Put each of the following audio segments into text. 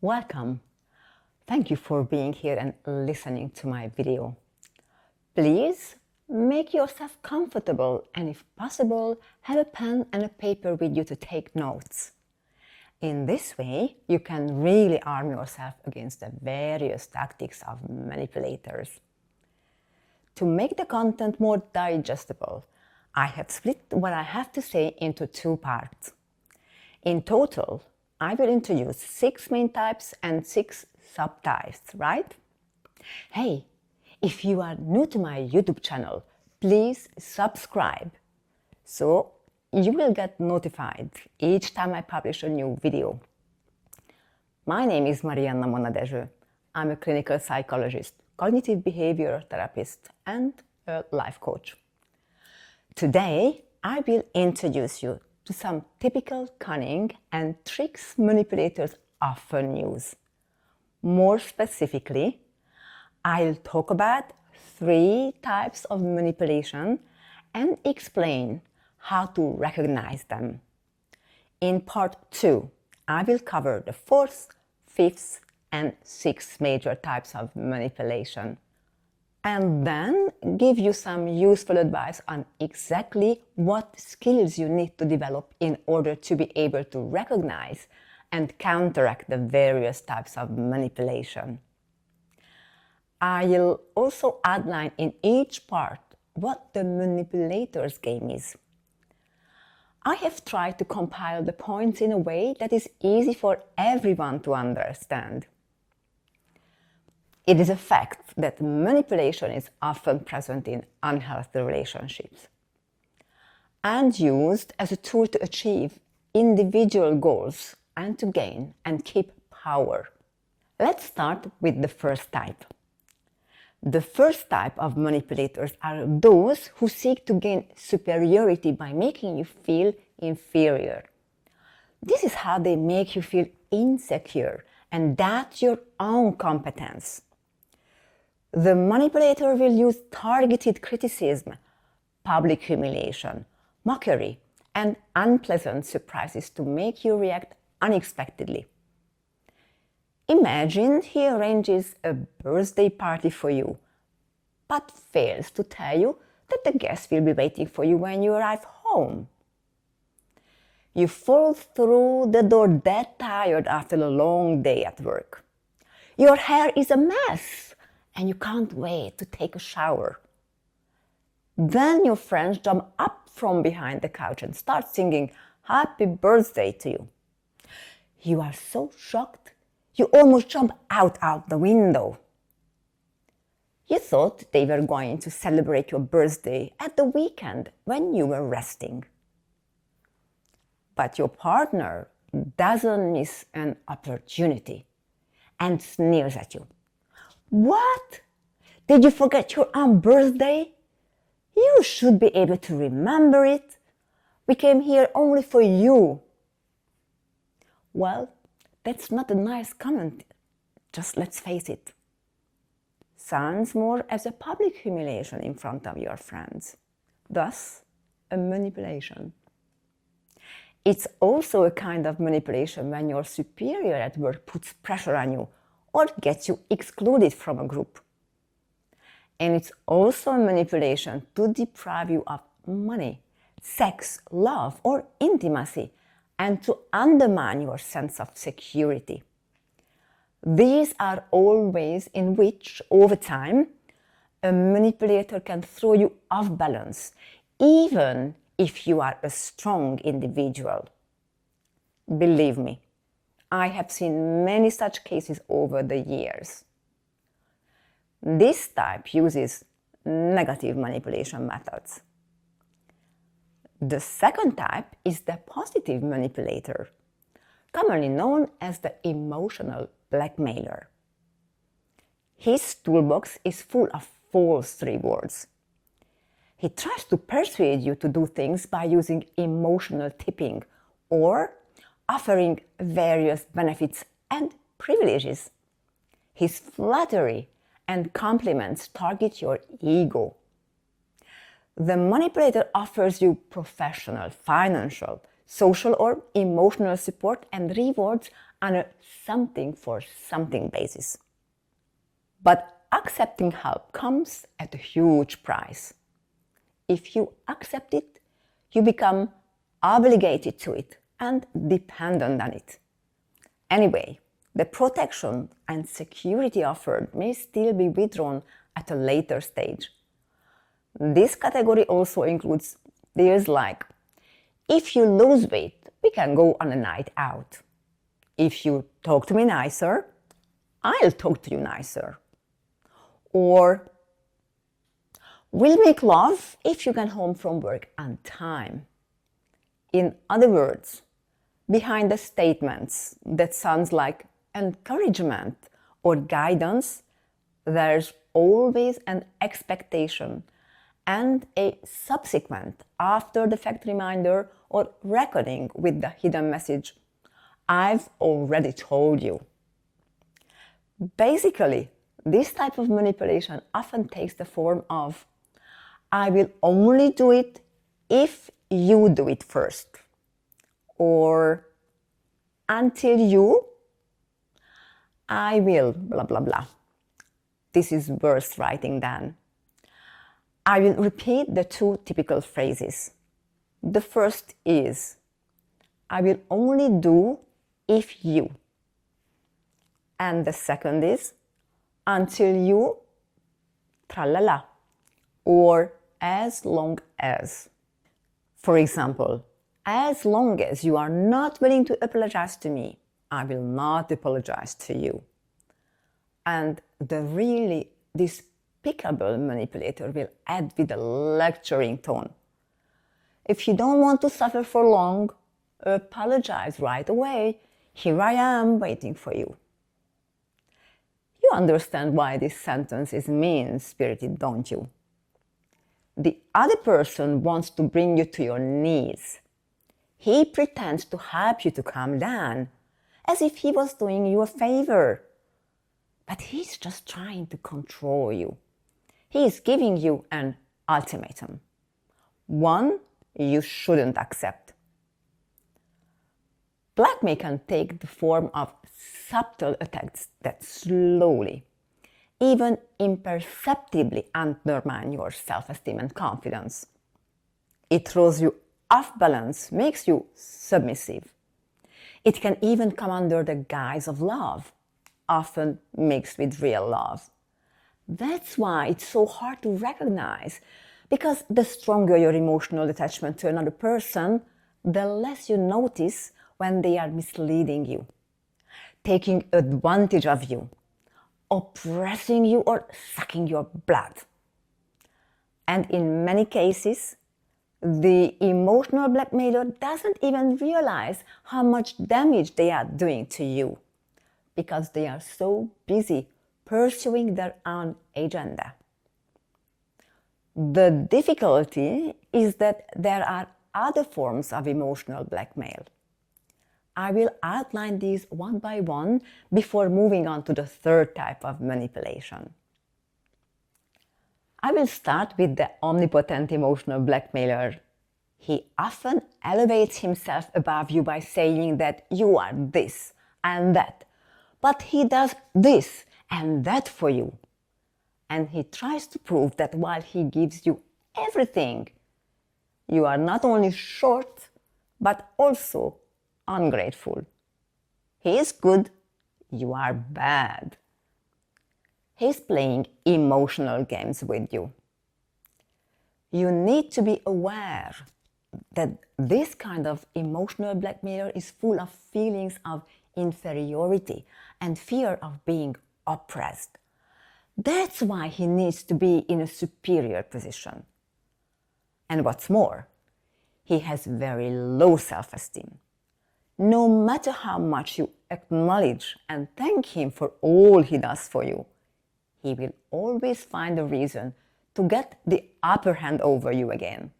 Welcome. Thank you for being here and listening to my video. Please make yourself comfortable and if possible, have a pen and a paper with you to take notes. In this way, you can really arm yourself against the various tactics of manipulators. To make the content more digestible, I have split what I have to say into two parts. In total, I will introduce 6 main types and 6 subtypes, right? Hey, if you are new to my YouTube channel, please subscribe so you will get notified each time I publish a new video. My name is Marianna Mona Dezső. I'm a clinical psychologist, cognitive behavioral therapist, and a life coach. Today, I will introduce you to some typical cunning and tricks manipulators often use. More specifically, I'll talk about 3 types of manipulation and explain how to recognize them. In part 2, I will cover the 4th, 5th, and 6th major types of manipulation, and then give you some useful advice on exactly what skills you need to develop in order to be able to recognize and counteract the various types of manipulation. I'll also outline in each part what the manipulator's game is. I have tried to compile the points in a way that is easy for everyone to understand. It is a fact that manipulation is often present in unhealthy relationships and used as a tool to achieve individual goals and to gain and keep power. Let's start with the first type. The first type of manipulators are those who seek to gain superiority by making you feel inferior. This is how they make you feel insecure and doubt your own competence. The manipulator will use targeted criticism, public humiliation, mockery, and unpleasant surprises to make you react unexpectedly. Imagine he arranges a birthday party for you, but fails to tell you that the guests will be waiting for you when you arrive home. You fall through the door dead tired after a long day at work. Your hair is a mess, and you can't wait to take a shower. Then your friends jump up from behind the couch and start singing happy birthday to you. You are so shocked, you almost jump out the window. You thought they were going to celebrate your birthday at the weekend when you were resting. But your partner doesn't miss an opportunity and sneers at you. What? Did you forget your own birthday? You should be able to remember it. We came here only for you. Well, that's not a nice comment, just let's face it. Sounds more as a public humiliation in front of your friends. Thus, a manipulation. It's also a kind of manipulation when your superior at work puts pressure on you or gets you excluded from a group. And it's also a manipulation to deprive you of money, sex, love, or intimacy, and to undermine your sense of security. These are all ways in which, over time, a manipulator can throw you off balance, even if you are a strong individual. Believe me, I have seen many such cases over the years. This type uses negative manipulation methods. The second type is the positive manipulator, commonly known as the emotional blackmailer. His toolbox is full of false rewards. He tries to persuade you to do things by using emotional tipping or offering various benefits and privileges. His flattery and compliments target your ego. The manipulator offers you professional, financial, social or emotional support and rewards on a something for something basis. But accepting help comes at a huge price. If you accept it, you become obligated to it and dependent on it. Anyway, the protection and security offered may still be withdrawn at a later stage. This category also includes deals like, if you lose weight, we can go on a night out. If you talk to me nicer, I'll talk to you nicer. Or, we'll make love if you get home from work on time. In other words, behind the statements that sounds like encouragement or guidance, there's always an expectation and a subsequent after-the-fact reminder or reckoning with the hidden message, I've already told you. Basically, this type of manipulation often takes the form of, I will only do it if you do it first. Or, until you, I will, blah, blah, blah. This is worth writing down. I will repeat the two typical phrases. The first is, I will only do if you. And the second is, until you, tralala, or as long as. For example, as long as you are not willing to apologize to me, I will not apologize to you. And the really despicable manipulator will add with a lecturing tone. If you don't want to suffer for long, apologize right away. Here I am waiting for you. You understand why this sentence is mean-spirited, don't you? The other person wants to bring you to your knees. He pretends to help you to calm down, as if he was doing you a favor. But he's just trying to control you. He is giving you an ultimatum. One you shouldn't accept. Blackmail can take the form of subtle attacks that slowly, even imperceptibly undermine your self-esteem and confidence. It throws you off balance, makes you submissive. It can even come under the guise of love, often mixed with real love. That's why it's so hard to recognize, because the stronger your emotional attachment to another person, the less you notice when they are misleading you, taking advantage of you, oppressing you, or sucking your blood. And in many cases, the emotional blackmailer doesn't even realize how much damage they are doing to you, because they are so busy pursuing their own agenda. The difficulty is that there are other forms of emotional blackmail. I will outline these one by one before moving on to the third type of manipulation. I will start with the omnipotent emotional blackmailer. He often elevates himself above you by saying that you are this and that, but he does this and that for you. And he tries to prove that while he gives you everything, you are not only short, but also ungrateful. He is good, you are bad. He's playing emotional games with you. You need to be aware that this kind of emotional blackmailer is full of feelings of inferiority and fear of being oppressed. That's why he needs to be in a superior position. And what's more, he has very low self-esteem. No matter how much you acknowledge and thank him for all he does for you, he will always find a reason to get the upper hand over you again.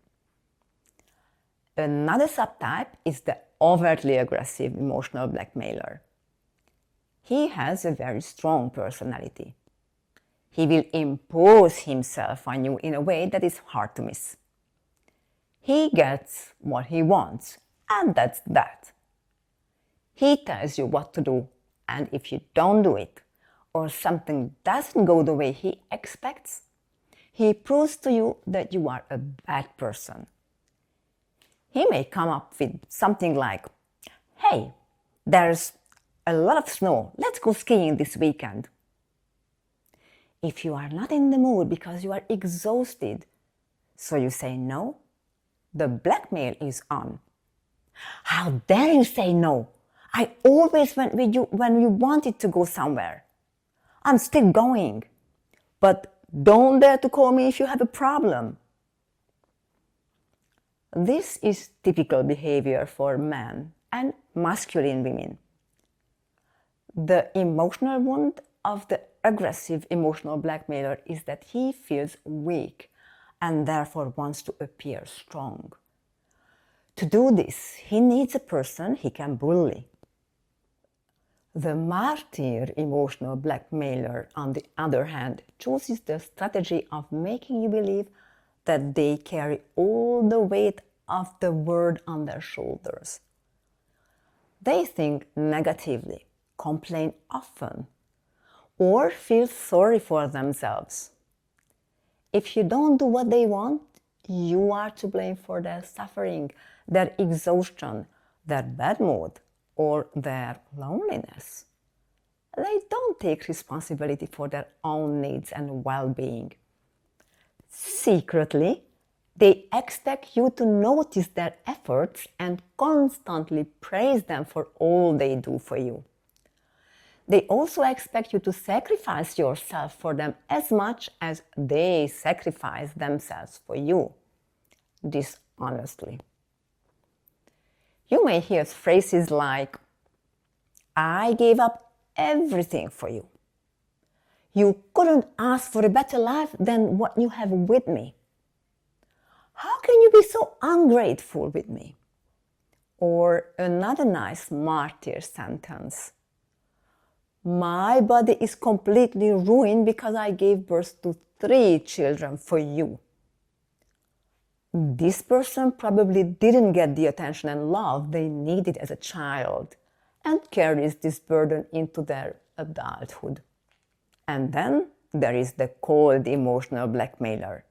Another subtype is the overtly aggressive emotional blackmailer. He has a very strong personality. He will impose himself on you in a way that is hard to miss. He gets what he wants and that's that. He tells you what to do, and if you don't do it, or something doesn't go the way he expects, he proves to you that you are a bad person. He may come up with something like, "Hey, there's a lot of snow, let's go skiing this weekend." If you are not in the mood because you are exhausted, so you say no, the blackmail is on. "How dare you say no? I always went with you when you wanted to go somewhere. I'm still going. But don't dare to call me if you have a problem." This is typical behavior for men and masculine women. The emotional wound of the aggressive emotional blackmailer is that he feels weak and therefore wants to appear strong. To do this, he needs a person he can bully. The martyr emotional blackmailer, on the other hand, chooses the strategy of making you believe that they carry all the weight of the world on their shoulders. They think negatively, complain often, or feel sorry for themselves. If you don't do what they want, you are to blame for their suffering, their exhaustion, their bad mood, or their loneliness. They don't take responsibility for their own needs and well-being. Secretly, they expect you to notice their efforts and constantly praise them for all they do for you. They also expect you to sacrifice yourself for them as much as they sacrifice themselves for you, dishonestly. You may hear phrases like, "I gave up everything for you. You couldn't ask for a better life than what you have with me. How can you be so ungrateful with me?" Or another nice martyr sentence, "My body is completely ruined because I gave birth to 3 children for you." This person probably didn't get the attention and love they needed as a child and carries this burden into their adulthood. And then there is the cold emotional blackmailer.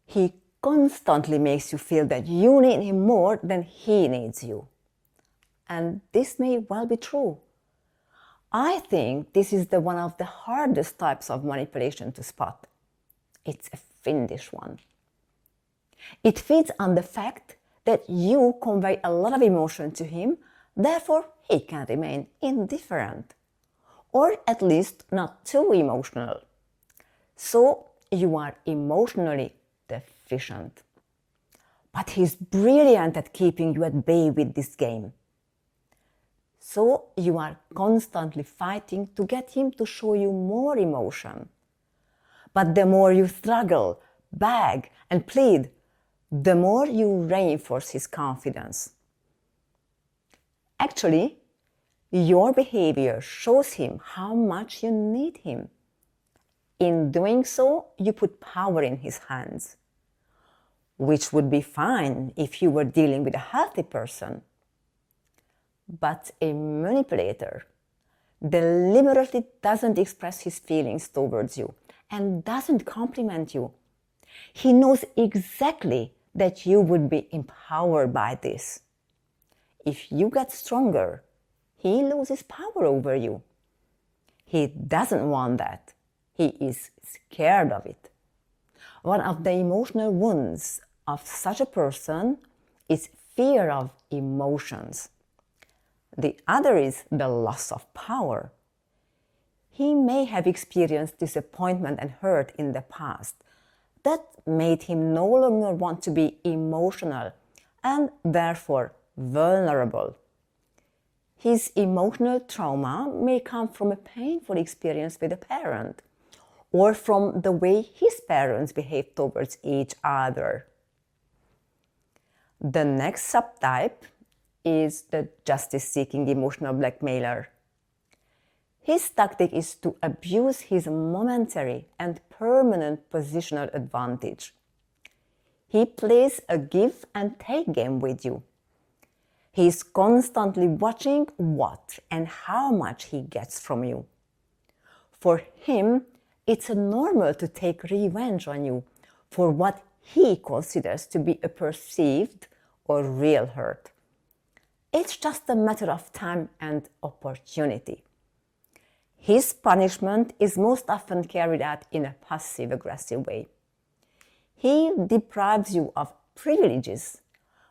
He constantly makes you feel that you need him more than he needs you. And this may well be true. I think this is one of the hardest types of manipulation to spot. It's a fiendish one. It feeds on the fact that you convey a lot of emotion to him, therefore he can remain indifferent, or at least not too emotional. So you are emotionally deficient. But he's brilliant at keeping you at bay with this game. So you are constantly fighting to get him to show you more emotion. But the more you struggle, beg, and plead, the more you reinforce his confidence. Actually, your behavior shows him how much you need him. In doing so, you put power in his hands, which would be fine if you were dealing with a healthy person. But a manipulator deliberately doesn't express his feelings towards you and doesn't compliment you. He knows exactly that you would be empowered by this. If you get stronger, he loses power over you. He doesn't want that. He is scared of it. One of the emotional wounds of such a person is fear of emotions. The other is the loss of power. He may have experienced disappointment and hurt in the past that made him no longer want to be emotional and therefore vulnerable. His emotional trauma may come from a painful experience with a parent or from the way his parents behave towards each other. The next subtype is the justice-seeking emotional blackmailer. His tactic is to abuse his momentary and permanent positional advantage. He plays a give and take game with you. He's constantly watching what and how much he gets from you. For him, it's normal to take revenge on you for what he considers to be a perceived or real hurt. It's just a matter of time and opportunity. His punishment is most often carried out in a passive-aggressive way. He deprives you of privileges,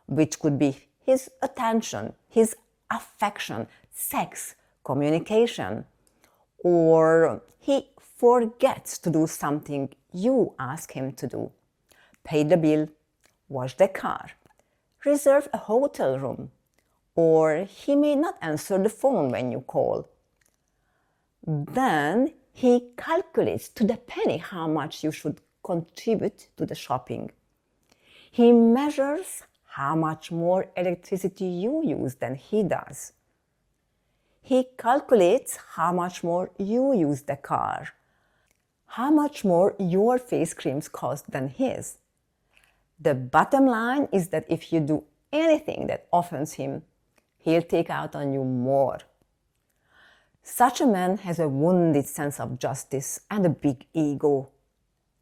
which could be his attention, his affection, sex, communication, or he forgets to do something you ask him to do. Pay the bill, wash the car, reserve a hotel room, or he may not answer the phone when you call. Then he calculates to the penny how much you should contribute to the shopping. He measures how much more electricity you use than he does. He calculates how much more you use the car, how much more your face creams cost than his. The bottom line is that if you do anything that offends him, he'll take out on you more. Such a man has a wounded sense of justice and a big ego.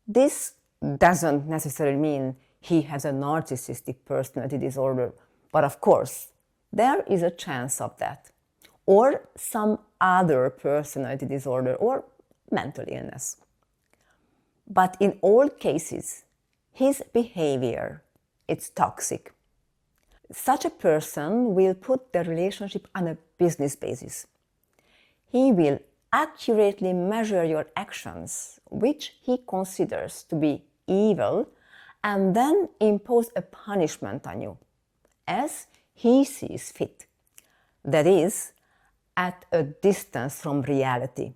This doesn't necessarily mean he has a narcissistic personality disorder, but of course, there is a chance of that, or some other personality disorder or mental illness. But in all cases, his behavior is toxic. Such a person will put the relationship on a business basis. He will accurately measure your actions, which he considers to be evil, and then impose a punishment on you, as he sees fit. That is, at a distance from reality.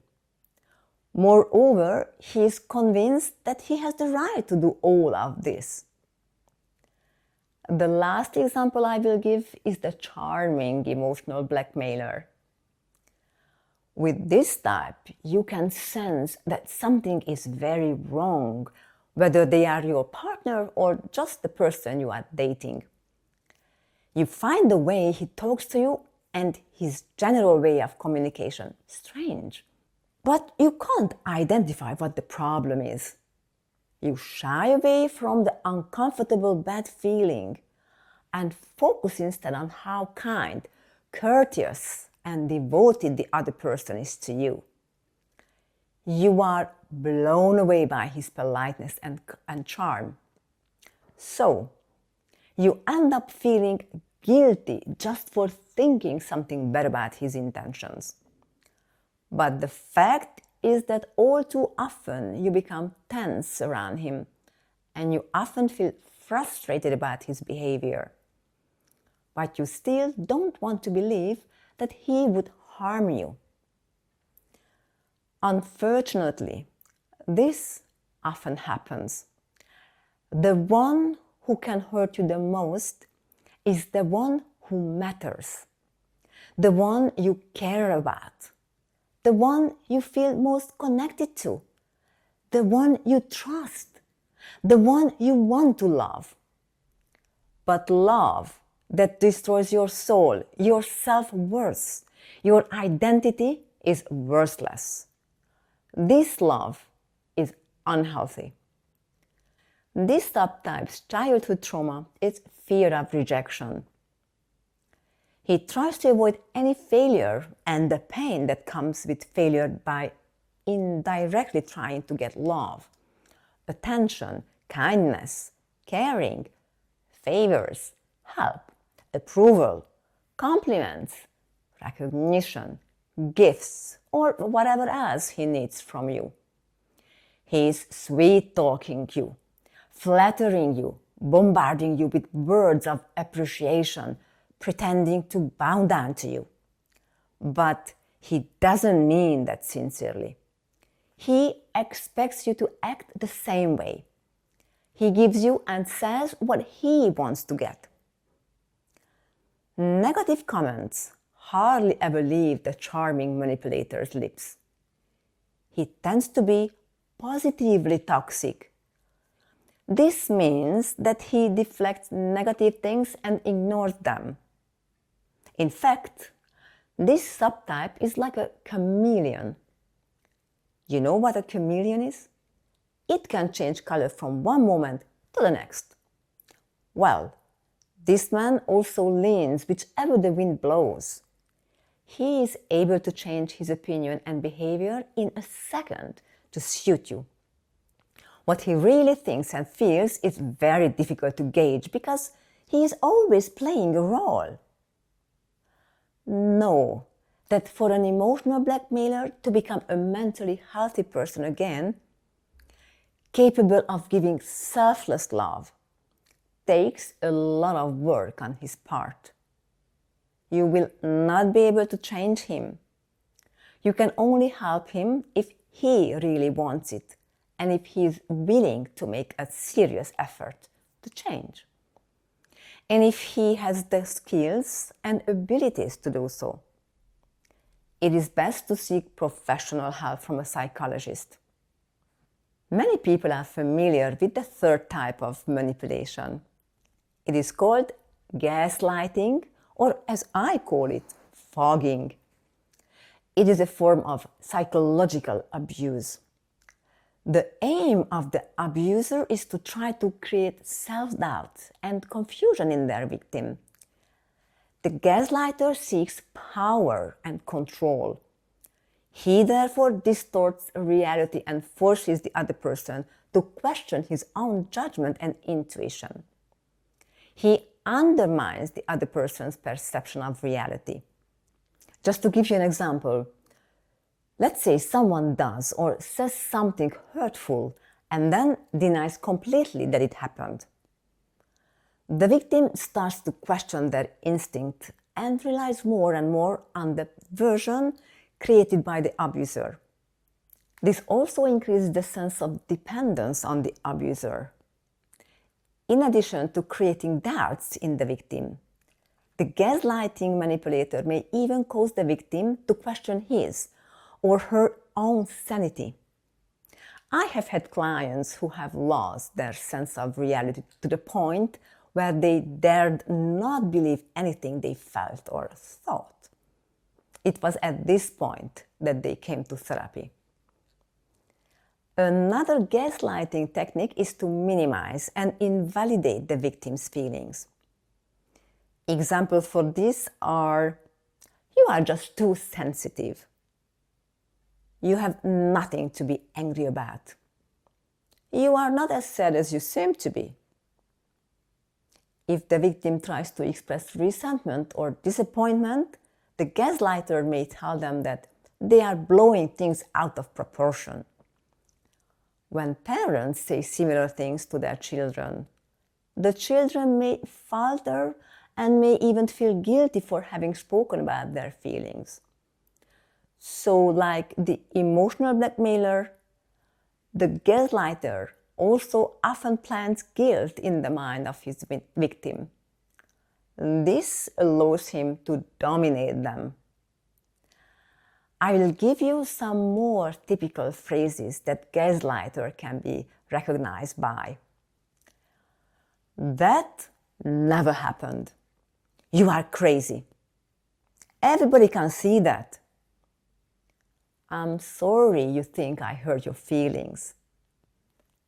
Moreover, he is convinced that he has the right to do all of this. The last example I will give is the charming emotional blackmailer. With this type, you can sense that something is very wrong, whether they are your partner or just the person you are dating. You find the way he talks to you and his general way of communication strange. But you can't identify what the problem is. You shy away from the uncomfortable bad feeling and focus instead on how kind, courteous, and devoted the other person is to you. You are blown away by his politeness and charm. So, you end up feeling guilty just for thinking something bad about his intentions. But the fact is that all too often you become tense around him, and you often feel frustrated about his behavior. But you still don't want to believe that he would harm you. Unfortunately, this often happens. The one who can hurt you the most is the one who matters, the one you care about, the one you feel most connected to, the one you trust, the one you want to love. But love that destroys your soul, your self-worth, your identity is worthless. This love is unhealthy. This subtype's childhood trauma is fear of rejection. He tries to avoid any failure and the pain that comes with failure by indirectly trying to get love, attention, kindness, caring, favors, help, approval, compliments, recognition, gifts, or whatever else he needs from you. He's sweet-talking you, flattering you, bombarding you with words of appreciation, pretending to bow down to you. But he doesn't mean that sincerely. He expects you to act the same way. He gives you and says what he wants to get. Negative comments hardly ever leave the charming manipulator's lips. He tends to be positively toxic. This means that he deflects negative things and ignores them. In fact, this subtype is like a chameleon. You know what a chameleon is? It can change color from one moment to the next. Well, this man also leans whichever the wind blows. He is able to change his opinion and behavior in a second to suit you. What he really thinks and feels is very difficult to gauge because he is always playing a role. Know that for an emotional blackmailer to become a mentally healthy person again, capable of giving selfless love, takes a lot of work on his part. You will not be able to change him. You can only help him if he really wants it and if he is willing to make a serious effort to change. And if he has the skills and abilities to do so. It is best to seek professional help from a psychologist. Many people are familiar with the third type of manipulation. It is called gaslighting, or as I call it, fogging. It is a form of psychological abuse. The aim of the abuser is to try to create self-doubt and confusion in their victim. The gaslighter seeks power and control. He therefore distorts reality and forces the other person to question his own judgment and intuition. He undermines the other person's perception of reality. Just to give you an example, let's say someone does or says something hurtful and then denies completely that it happened. The victim starts to question their instinct and relies more and more on the version created by the abuser. This also increases the sense of dependence on the abuser. In addition to creating doubts in the victim, the gaslighting manipulator may even cause the victim to question his or her own sanity. I have had clients who have lost their sense of reality to the point where they dared not believe anything they felt or thought. It was at this point that they came to therapy. Another gaslighting technique is to minimize and invalidate the victim's feelings. Examples for this are, you are just too sensitive. You have nothing to be angry about. You are not as sad as you seem to be. If the victim tries to express resentment or disappointment, the gaslighter may tell them that they are blowing things out of proportion. When parents say similar things to their children, the children may falter and may even feel guilty for having spoken about their feelings. So, like the emotional blackmailer, the gaslighter also often plants guilt in the mind of his victim. This allows him to dominate them. I will give you some more typical phrases that gaslighter can be recognized by. That never happened. You are crazy. Everybody can see that. I'm sorry you think I hurt your feelings.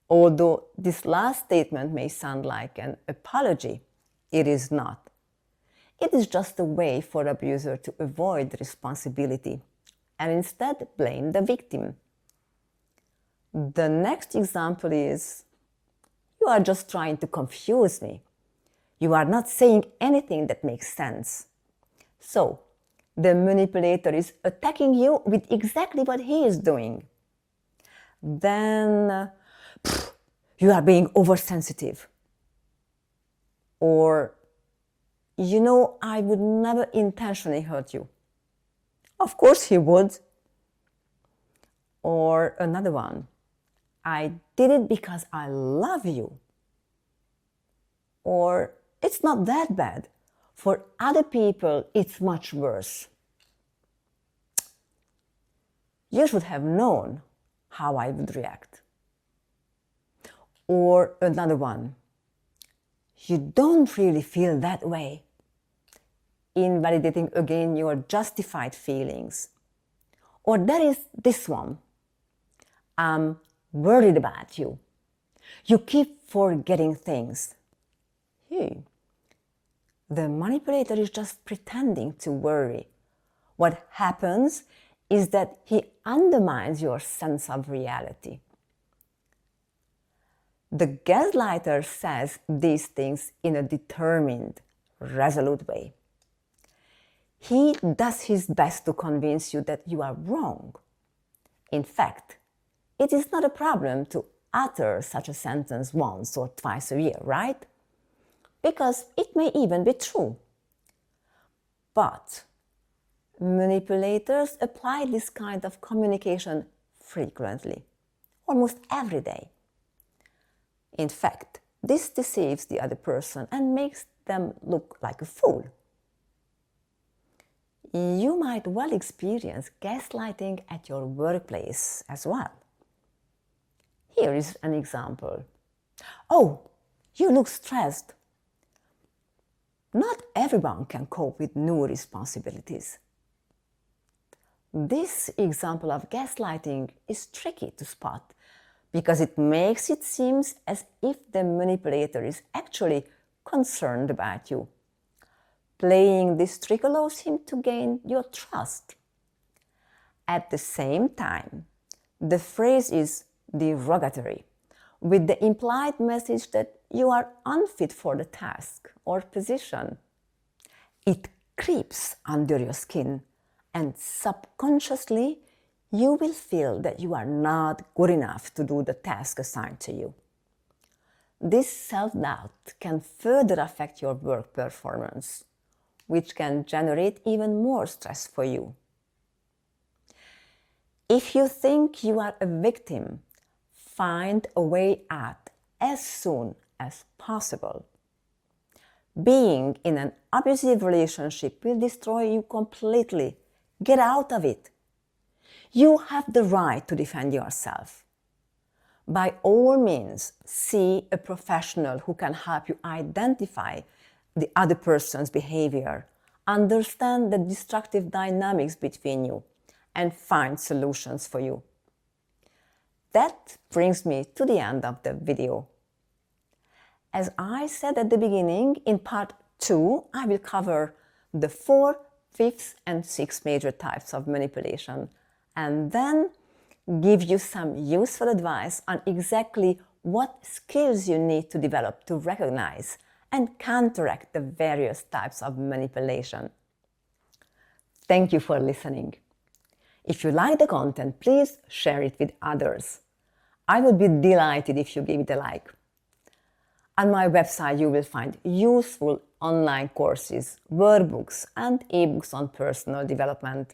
Although this last statement may sound like an apology, it is not. It is just a way for the abuser to avoid responsibility and instead blame the victim. The next example is, you are just trying to confuse me. You are not saying anything that makes sense. So, the manipulator is attacking you with exactly what he is doing. Then, you are being oversensitive. Or, you know, I would never intentionally hurt you. Of course he would. Or another one, I did it because I love you. Or, it's not that bad. For other people, it's much worse. You should have known how I would react. Or another one, you don't really feel that way. invalidating again your justified feelings. Or there is this one. I'm worried about you. You keep forgetting things. The manipulator is just pretending to worry. What happens is that he undermines your sense of reality. The gaslighter says these things in a determined, resolute way. He does his best to convince you that you are wrong. In fact, it is not a problem to utter such a sentence once or twice a year, right? Because it may even be true. But manipulators apply this kind of communication frequently, almost every day. In fact, this deceives the other person and makes them look like a fool. You might well experience gaslighting at your workplace as well. Here is an example. Oh, you look stressed. Not everyone can cope with new responsibilities. This example of gaslighting is tricky to spot because it makes it seem as if the manipulator is actually concerned about you. Playing this trick allows him to gain your trust. At the same time, the phrase is derogatory, with the implied message that you are unfit for the task or position. It creeps under your skin, and subconsciously you will feel that you are not good enough to do the task assigned to you. This self-doubt can further affect your work performance, which can generate even more stress for you. If you think you are a victim, find a way out as soon as possible. Being in an abusive relationship will destroy you completely. Get out of it. You have the right to defend yourself. By all means, see a professional who can help you identify the other person's behavior, understand the destructive dynamics between you, and find solutions for you. That brings me to the end of the video. As I said at the beginning, in part 2, I will cover the 4, 5th, and 6th major types of manipulation, and then give you some useful advice on exactly what skills you need to develop to recognize and counteract the various types of manipulation. Thank you for listening. If you like the content, please share it with others. I would be delighted if you give it a like. On my website you will find useful online courses, workbooks and ebooks on personal development,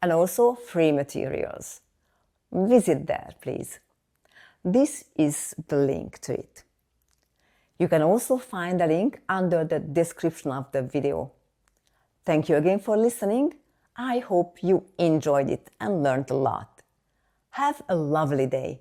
and also free materials. Visit there, please. This is the link to it. You can also find a link under the description of the video. Thank you again for listening. I hope you enjoyed it and learned a lot. Have a lovely day.